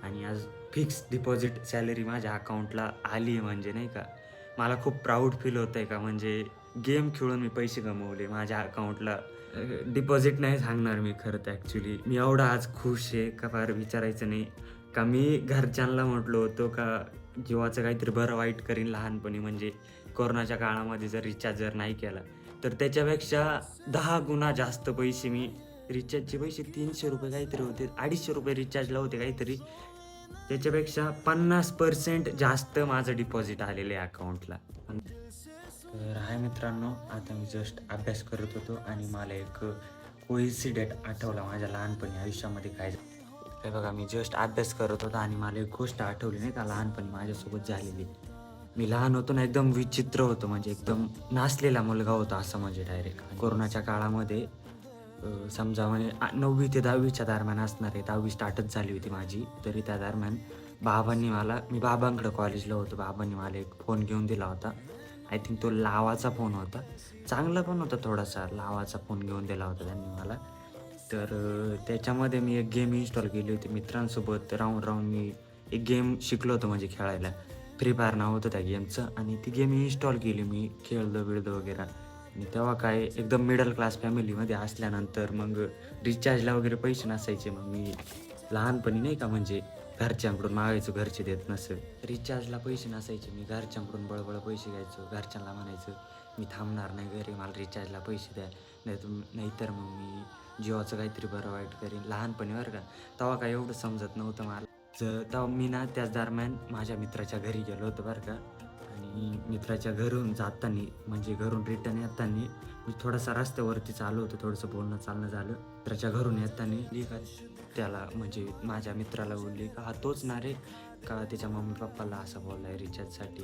आणि आज fix deposit salary माझ्या अकाउंटला आली आहे म्हणजे नाही का, मला खूप प्राउड फील होतंय का म्हणजे गेम खेळून मी पैसे कमवले माझ्या अकाउंटला डिपॉझिट नाही सांगणार मी खरं तर ॲक्चुअली. मी एवढा आज खुश आहे का फार विचारायचं नाही. का मी घरच्यांना म्हटलो होतो का जीवाचं काहीतरी बरं वाईट करीन लहानपणी म्हणजे कोरोनाच्या काळामध्ये जर रिचार्ज जर नाही केला, तर त्याच्यापेक्षा 10 गुणा जास्त पैसे मी रिचार्जचे पैसे ₹300 काहीतरी होते. ₹250 रिचार्जला होते काहीतरी. त्याच्यापेक्षा 50% जास्त माझं डिपॉझिट आलेलं आहे अकाउंटला. तर हाय मित्रांनो, आता मी जस्ट अभ्यास करत होतो आणि मला एक कोइन्सिडेंट आठवला माझ्या लहानपणी आयुष्यामध्ये काय हे बघा, मी जस्ट अभ्यास करत होतो आणि मला एक गोष्ट आठवली नाही का लहानपणी माझ्यासोबत झालेली. मी लहान होतो ना, एकदम विचित्र होतो म्हणजे एकदम नाचलेला मुलगा होता असं म्हणजे डायरेक्ट. कोरोनाच्या काळामध्ये समजा म्हणजे 9वी ते 10वीच्या दरम्यान असणार आहे. 10वी स्टार्टच झाली होती माझी. तरी त्या दरम्यान मी बाबांकडे कॉलेजला होतो. बाबांनी मला एक फोन घेऊन दिला होता. आय थिंक तो लावाचा फोन होता. चांगला पण होता थोडासा. लावाचा फोन घेऊन दिला होता त्यांनी मला. तर त्याच्यामध्ये मी एक गेम इन्स्टॉल केली होती. मित्रांसोबत राहून मी एक गेम शिकलो होतो म्हणजे खेळायला. फ्री फायर नाव होतं त्या गेमचं आणि ती गेम इन्स्टॉल केली मी. खेळलो-बिळलो वगैरे. आणि तेव्हा काय एकदम मिडल क्लास फॅमिलीमध्ये असल्यानंतर मग रिचार्जला वगैरे पैसे नसायचे. मग मी लहानपणी नाही का म्हणजे घरच्यांकडून मागायचो, घरचे देत नसे. रिचार्जला पैसे नसायचे. मी घरच्यांकडून बळबळ पैसे घ्यायचो. घरच्यांना म्हणायचं, "मी थांबणार नाही घरी, मला रिचार्जला पैसे द्या. नाहीतर मग मी जिओचं काहीतरी बरं वाईट करीन." लहानपणी बरं का. तेव्हा काय एवढं समजत नव्हतं मला. तेव्हा मी ना त्याच दरम्यान माझ्या मित्राच्या घरी गेलो होतो बरं का. आणि मित्राच्या घरून जाताना म्हणजे घरून रिटर्न येताना मी थोडासा रस्त्यावरती चाललो होतो. थोडंसं बोलणं चालणं झालं. मित्राच्या घरून येताना का त्याला म्हणजे माझ्या मित्राला बोलली का "हा तोच ना रे?" का त्याच्या मम्मी-पप्पाला असं बोललाय रिचार्जसाठी.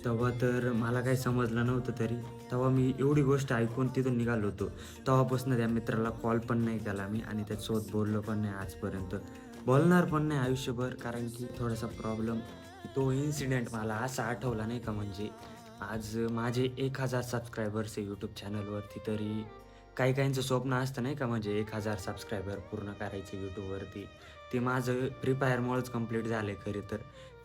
तेव्हा तर मला काही समजलं नव्हतं तरी. तेव्हा मी एवढी गोष्ट ऐकून तिथून निघालो होतो. तेव्हापासून त्या मित्राला कॉल पण नाही केला मी आणि त्याच्यासोबत बोललो पण नाही आजपर्यंत. बोलणार पण नाही आयुष्यभर कारण की थोडासा प्रॉब्लेम तो इन्सिडेंट मला असा आठवला नाही का म्हणजे आज माझे 1000 सबस्क्रायबर्स आहे YouTube चॅनलवरती. तरी काही-काहींचं स्वप्न असतं नाही का म्हणजे 1000 सबस्क्रायबर पूर्ण करायचे YouTubeवरती. ते माझं फ्री फायरमुळेच कंप्लीट झालं खरे तर.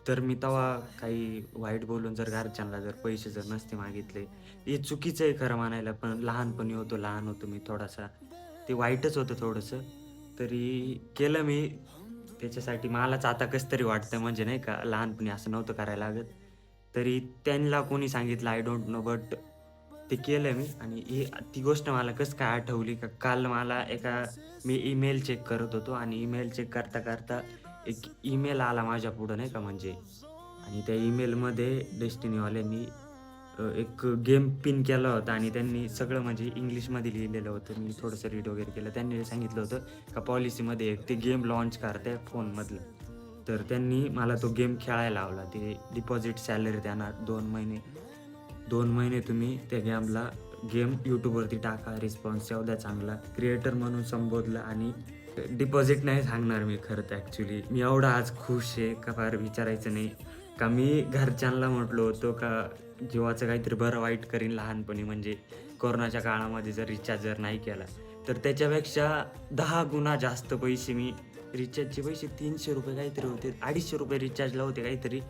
तर मी तेव्हा काही वाईट बोलून जर घरच्यांना जर पैसे जर नसते मागितले, हे चुकीचं आहे खरं म्हणायला, पण लहान होतो मी थोडासा. ते वाईटच होतं थोडंसं. तरी केलं मी. त्याच्यासाठी मलाच आता कसं तरी वाटतं म्हणजे नाही का, लहानपणी असं नव्हतं करायला लागत. तरी त्यांना कोणी सांगितलं आय डोंट नो बट ते केलं मी आणि ती गोष्ट मला कसं काय आठवली का काल मला मी ईमेल चेक करत होतो आणि ईमेल चेक करता एक ईमेल आला माझ्या पुढं नाही का म्हणजे आणि त्या ईमेलमध्ये डेस्टिनीवाल्यांनी एक गेम पिन केला होता आणि त्यांनी सगळं म्हणजे इंग्लिशमध्ये लिहिलेलं होतं. मी थोडंसं रीड वगैरे केलं. त्यांनी सांगितलं होतं का पॉलिसीमध्ये एक ते गेम लॉन्च करताय फोनमधलं. तर त्यांनी मला तो गेम खेळायला लावला. ते डिपॉझिट सॅलरी देणार 2 महिने. 2 महिने तुम्ही त्या गेम YouTubeवरती टाका. रिस्पॉन्स येऊ द्या चांगला. क्रिएटर म्हणून संबोधलं आणि डिपॉझिट नाही सांगणार मी खरं तर ॲक्चुअली. मी एवढा आज खुश आहे का फार विचारायचं नाही. का मी घरच्यांना म्हटलो होतो का जीवाचं काहीतरी बरं वाईट करीन लहानपणी म्हणजे कोरोनाच्या काळामध्ये जर रिचार्ज जर नाही केला, तर त्याच्यापेक्षा 10 गुणा जास्त पैसे मी रिचार्जचे पैसे ₹300 काहीतरी होते. ₹250 रिचार्जला होते काहीतरी.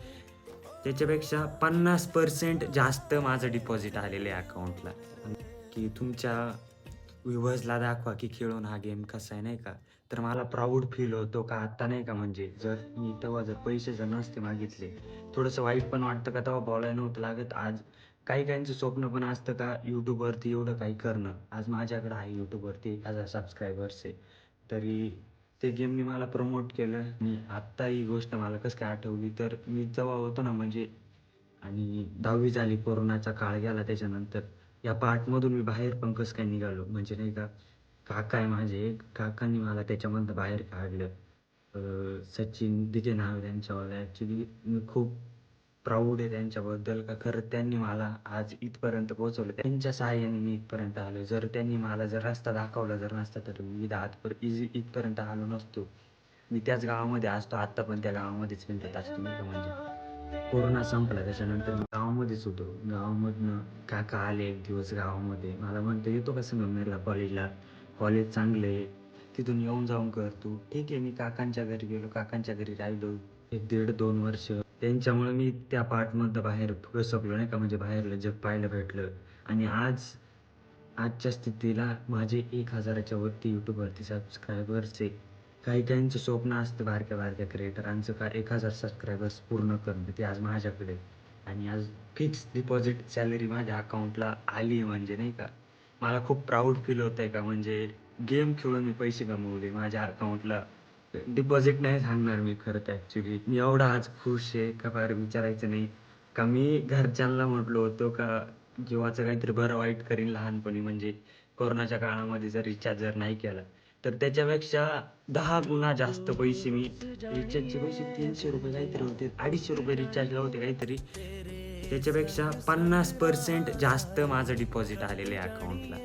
त्याच्यापेक्षा 50% जास्त माझं डिपॉझिट आलेलं आहे अकाउंटला. की तुमच्या व्ह्यूअर्सला दाखवा की खेळून हा गेम कसा आहे नाही का. तर मला प्राउड फील होतो का आता नाही का म्हणजे जर मी तेव्हा जर पैसे जर नसते मागितले, थोडंसं वाईट पण वाटतं का तेव्हा बोलायला नव्हतं लागत. आज काही-काहींचं स्वप्न पण असतं का YouTubeवरती एवढं काही करणं. आज माझ्याकडे आहे YouTubeवरती 1000 सबस्क्रायबर्स आहे. तरी ते गेमनी मला प्रमोट केलं आणि आत्ता ही गोष्ट मला कसं काय आठवली तर मी जेव्हा होतो ना म्हणजे आणि 10वी झाली, कोरोनाचा काळ गेला त्याच्यानंतर. या पार्टमधून मी बाहेर पण कसं काय निघालो म्हणजे नाही का, काका आहे माझे, काकांनी मला त्याच्यामधनं बाहेर काढलं. सचिन दिघे नाव आहे त्यांच्यावालं. ॲक्चुअली मी खूप प्राउड आहे त्यांच्याबद्दल का खरंच त्यांनी मला आज इथपर्यंत पोहोचवलं. त्यांच्या सहाय्याने मी इथपर्यंत आलो. जर त्यांनी मला जर रस्ता दाखवला जर नसता तर मी इथपर्यंत आलो नसतो. मी त्याच गावामध्ये असतो आत्ता पण त्या गावामध्येच हिंडत असतो नाही का म्हणजे. कोरोना संपला त्याच्यानंतर मी गावामध्येच होतो. गावामधनं काका आले एक दिवस गावामध्ये. मला म्हणतो, "येतो का संगमनेरला कॉलेजला? कॉलेज चांगलं आहे." तिथून येऊन जाऊन कर तू. ठीक आहे, मी काकांच्या घरी गेलो, काकांच्या घरी राहिलो 1-1.5-2 वर्ष. त्यांच्यामुळे मी त्या पार्टमधनं बाहेर घसरलो नाही का, म्हणजे बाहेरलं जग पाहायला भेटलं. आणि आजच्या स्थितीला माझे 1,000च्या वरती यूट्यूबवरती सबस्क्रायबर्स आहे. काही-काहींचं स्वप्न असतं बारक्या-बारक्या क्रिएटरांचं का 1,000 सबस्क्रायबर्स पूर्ण करणं. ते आज माझ्याकडे आहे. आणि आज फिक्स डिपॉझिट सॅलरी माझ्या अकाउंटला आली आहे म्हणजे नाही का, मला खूप प्राऊड फील होतंय का म्हणजे गेम खेळून मी पैसे कमवले. माझ्या अकाउंटला डिपॉझिट नाही सांगणार मी खरं तर ॲक्चुअली. मी एवढा आज खुश आहे का फार विचारायचं नाही. का मी घरच्यांना म्हटलो होतो का जीवाचं काहीतरी बरं वाईट करीन लहानपणी, म्हणजे कोरोनाच्या काळामध्ये जर रिचार्ज जर नाही केला तर त्याच्यापेक्षा 10 गुणा जास्त पैसे मी रिचार्जचे पैसे ₹300 काहीतरी होते, ₹250 रिचार्जला होते काहीतरी. त्याच्यापेक्षा 50% जास्त माझं डिपॉझिट आलेलं आहे अकाउंटला.